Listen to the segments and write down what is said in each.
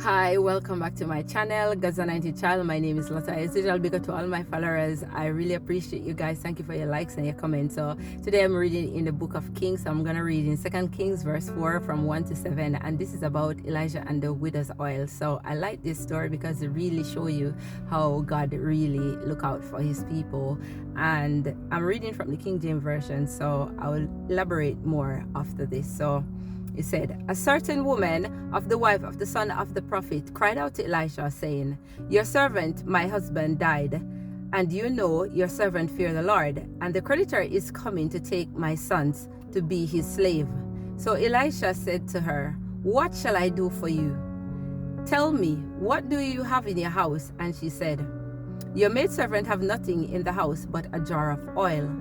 Hi, welcome back to my channel, Gaza 90 Child. My name is Lotta. As usual, big up to all my followers. I really appreciate you guys. Thank you for your likes and your comments. So today I'm reading in the book of Kings. I'm gonna read in 2 Kings verse 4 from 1 to 7, and this is about Elijah and the widow's oil. So I like this story because it really shows you how God really look out for his people. And I'm reading from the King James version, so I will elaborate more after this. So he said, a certain woman of the wife of the son of the prophet cried out to Elisha, saying, your servant, my husband, died, and you know your servant feared the Lord, and the creditor is coming to take my sons to be his slave. So Elisha said to her, what shall I do for you? Tell me, what do you have in your house? And she said, your maidservant have nothing in the house but a jar of oil.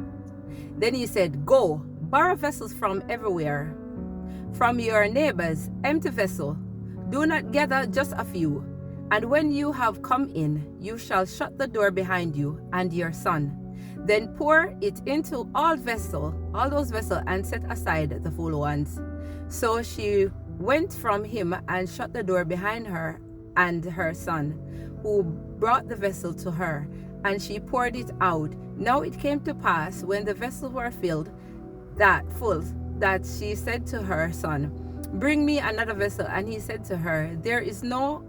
Then he said, go, borrow vessels from everywhere, from your neighbors, empty vessel. Do not gather just a few. And when you have come in, you shall shut the door behind you and your son. Then pour it into all those vessels, and set aside the full ones. So she went from him and shut the door behind her and her son, who brought the vessel to her, and she poured it out. Now it came to pass, when the vessels were filled, that she said to her son, bring me another vessel. And he said to her, there is not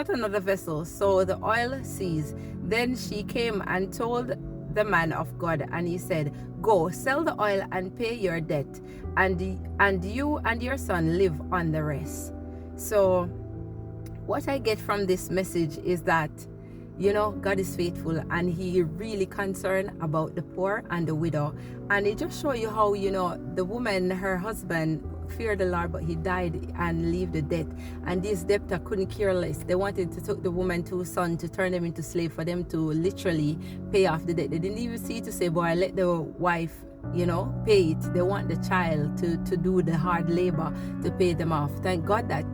another vessel. So the oil ceased. Then she came and told the man of God, and he said, go, sell the oil and pay your debt, and you and your son live on the rest. So what I get from this message is that, God is faithful, and he really concerned about the poor and the widow. And it just shows you how, the woman, her husband feared the Lord, but he died and leave the debt. And these debtor couldn't care less. They wanted to take the woman to son to turn them into slave, for them to literally pay off the debt. They didn't even see to say, boy, let the wife pay it. They want the child to do the hard labor to pay them off. Thank God that,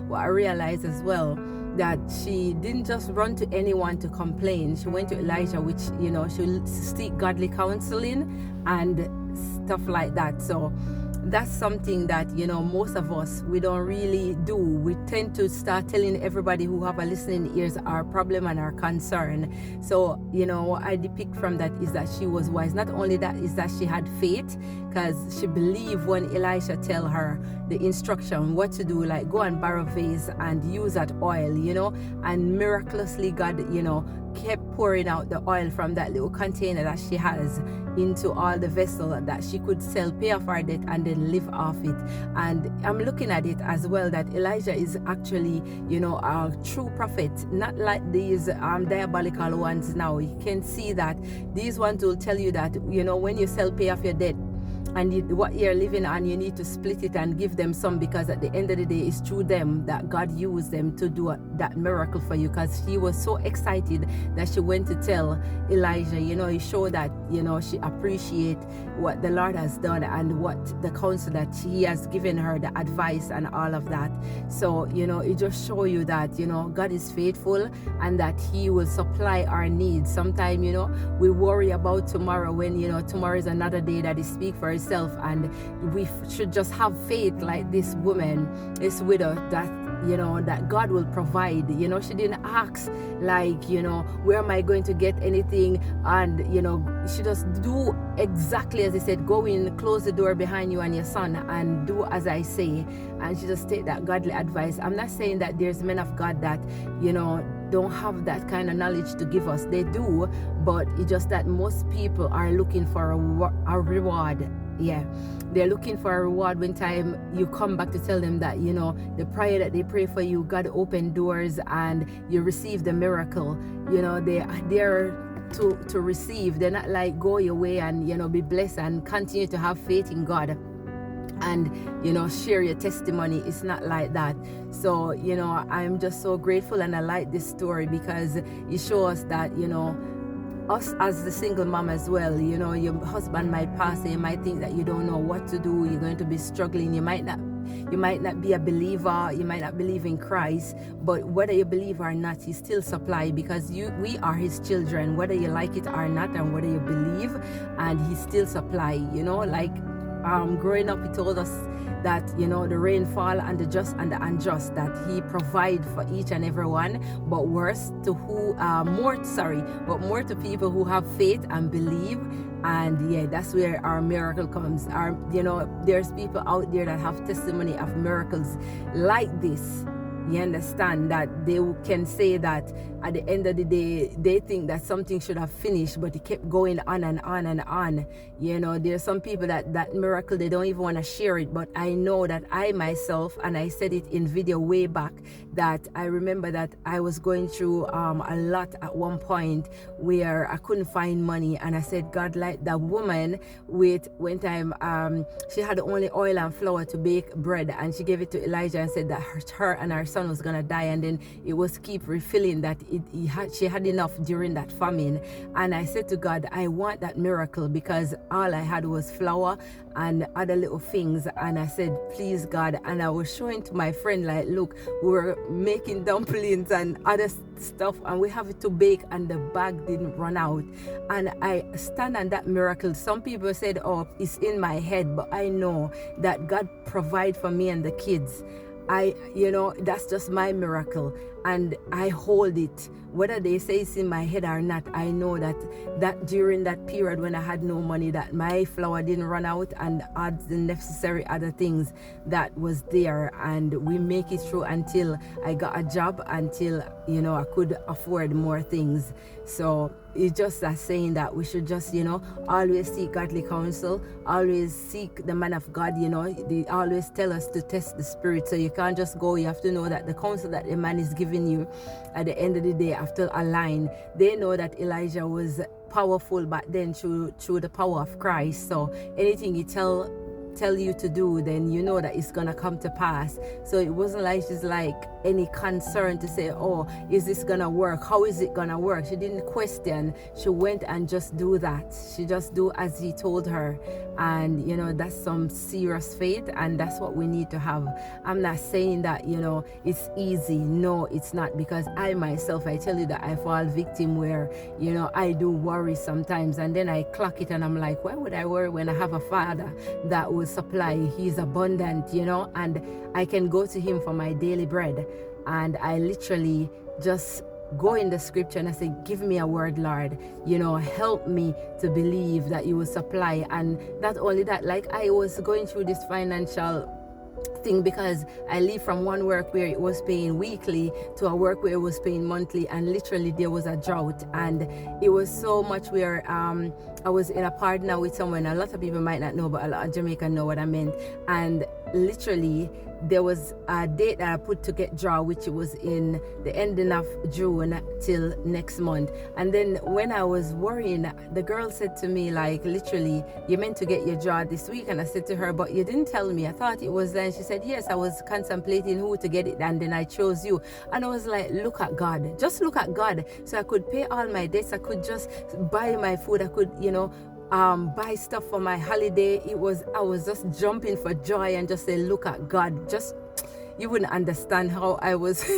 what I realized as well, that she didn't just run to anyone to complain. She went to Elijah, which, she'll seek godly counseling and stuff like that. So that's something that, most of us, we don't really do. We tend to start telling everybody who have a listening ears our problem and our concern. So, what I depict from that is that she was wise. Not only that, is that she had faith, because she believed when Elisha tell her the instruction what to do, like go and borrow vase and use that oil, and miraculously God, kept pouring out the oil from that little container that she has into all the vessel that she could sell, pay off her debt, and then live off it. And I'm looking at it as well that Elijah is actually, a true prophet, not like these diabolical ones now. You can see that these ones will tell you that, when you sell, pay off your debt, and what you're living on, you need to split it and give them some, because at the end of the day, it's through them that God used them to do that miracle for you. Because she was so excited that she went to tell Elijah. He showed that, she appreciate what the Lord has done and what the counsel that he has given her, the advice and all of that. So, it just show you that, God is faithful, and that he will supply our needs. Sometimes, we worry about tomorrow, when, tomorrow is another day that is speak for itself, and we should just have faith like this woman, this widow, that that God will provide. She didn't ask like, where am I going to get anything? And she just do exactly as he said. Go in, close the door behind you and your son, and do as I say. And she just take that godly advice. I'm not saying that there's men of God that don't have that kind of knowledge to give us. They do, but it's just that most people are looking for a reward. Yeah, they're looking for a reward when time you come back to tell them that, the prayer that they pray for you, God open doors and you receive the miracle. They're to receive. They're not like go your way and, be blessed and continue to have faith in God and share your testimony. It's not like that. So I'm just so grateful, and I like this story because it shows that us as the single mom as well, your husband might pass and you might think that you don't know what to do, you're going to be struggling, you might not be a believer, you might not believe in Christ, but whether you believe or not, he still supply, because we are his children, whether you like it or not, and whether you believe, and he still supply. Growing up, he told us that, you know, the rainfall and the just and the unjust, that he provide for each and every one, but worse to who more to people who have faith and believe. And yeah, that's where our miracle comes. You know, there's people out there that have testimony of miracles like this. You understand, that they can say that at the end of the day, they think that something should have finished, but it kept going on and on and on. You know, there's some people that miracle, they don't even want to share it. But I know that I myself, and I said it in video way back, that I remember that I was going through a lot at one point where I couldn't find money. And I said, God, like that woman with, one time, she had only oil and flour to bake bread, and she gave it to Elijah and said that her and her son was gonna die, and then it was keep refilling, that she had enough during that famine. And I said to God, I want that miracle, because all I had was flour and other little things. And I said, please God. And I was showing to my friend, like, look, we were making dumplings and other stuff, and we have it to bake, and the bag didn't run out. And I stand on that miracle. Some people said, oh, it's in my head, but I know that God provide for me and the kids. You know, that's just my miracle, and I hold it. Whether they say it's in my head or not, I know that during that period when I had no money, that my flour didn't run out, and add the necessary other things that was there, and we make it through until I got a job, until, you know, I could afford more things. So it's just that saying that we should just, you know, always seek godly counsel, always seek the man of God. You know, they always tell us to test the spirit, so you can't just go. You have to know that the counsel that the man is giving you, at the end of the day, have to align. They know that Elijah was powerful back then through the power of Christ. So anything he tell you to do, then you know that it's gonna come to pass. So it wasn't like she's like any concern to say, oh, is this gonna work? How is it gonna work? She didn't question. She went and just do that. She just do as he told her. And you know, that's some serious faith, and that's what we need to have. I'm not saying that, you know, it's easy. No, it's not, because I myself, I tell you that I fall victim where, you know, I do worry sometimes, and then I clock it and I'm like, why would I worry when I have a father that will supply? He's abundant, you know, and I can go to him for my daily bread. And I literally just go in the scripture and I say, give me a word, Lord, you know, help me to believe that you will supply. And not only that, like, I was going through this financial thing, because I leave from one work where it was paying weekly to a work where it was paying monthly, and literally there was a drought, and it was so much where I was in a partner with someone. A lot of people might not know, but a lot of Jamaicans know what I meant. And literally there was a date that I put to get draw, which was in the ending of June till next month. And then when I was worrying, the girl said to me, like, literally, you meant to get your draw this week. And I said to her, but you didn't tell me. I thought it was then. She said, yes, I was contemplating who to get it, and then I chose you. And I was like, look at God. Just look at God. So I could pay all my debts. I could just buy my food. I could, you know, buy stuff for my holiday. I was just jumping for joy and just say, look at God. Just, you wouldn't understand how I was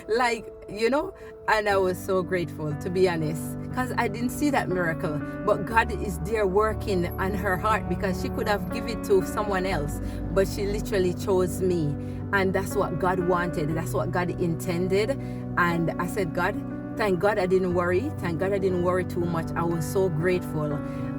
like, you know. And I was so grateful, to be honest, because I didn't see that miracle, but God is there working on her heart, because she could have given it to someone else, but she literally chose me. And that's what God wanted. That's what God intended. And I said, God, thank God I didn't worry. Thank God I didn't worry too much. I was so grateful.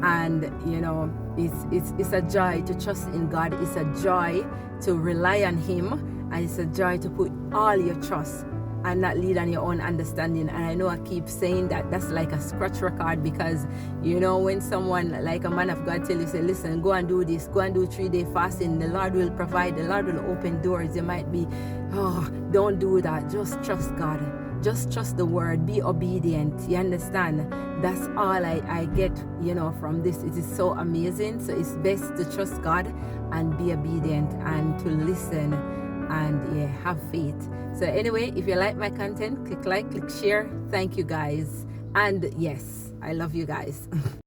And you know, it's a joy to trust in God. It's a joy to rely on Him, and it's a joy to put all your trust and not lead on your own understanding. And I know I keep saying that that's like a scratch record, because you know, when someone like a man of God tell you, say, listen, go and do this, go and do 3-day fasting, the Lord will provide, the Lord will open doors. You might be, oh, don't do that. Just trust God. Just trust the word. Be obedient. You understand? That's all I get, you know, from this. It is so amazing. So it's best to trust God and be obedient and to listen and yeah, have faith. So anyway, if you like my content, click like, click share. Thank you guys. And yes, I love you guys.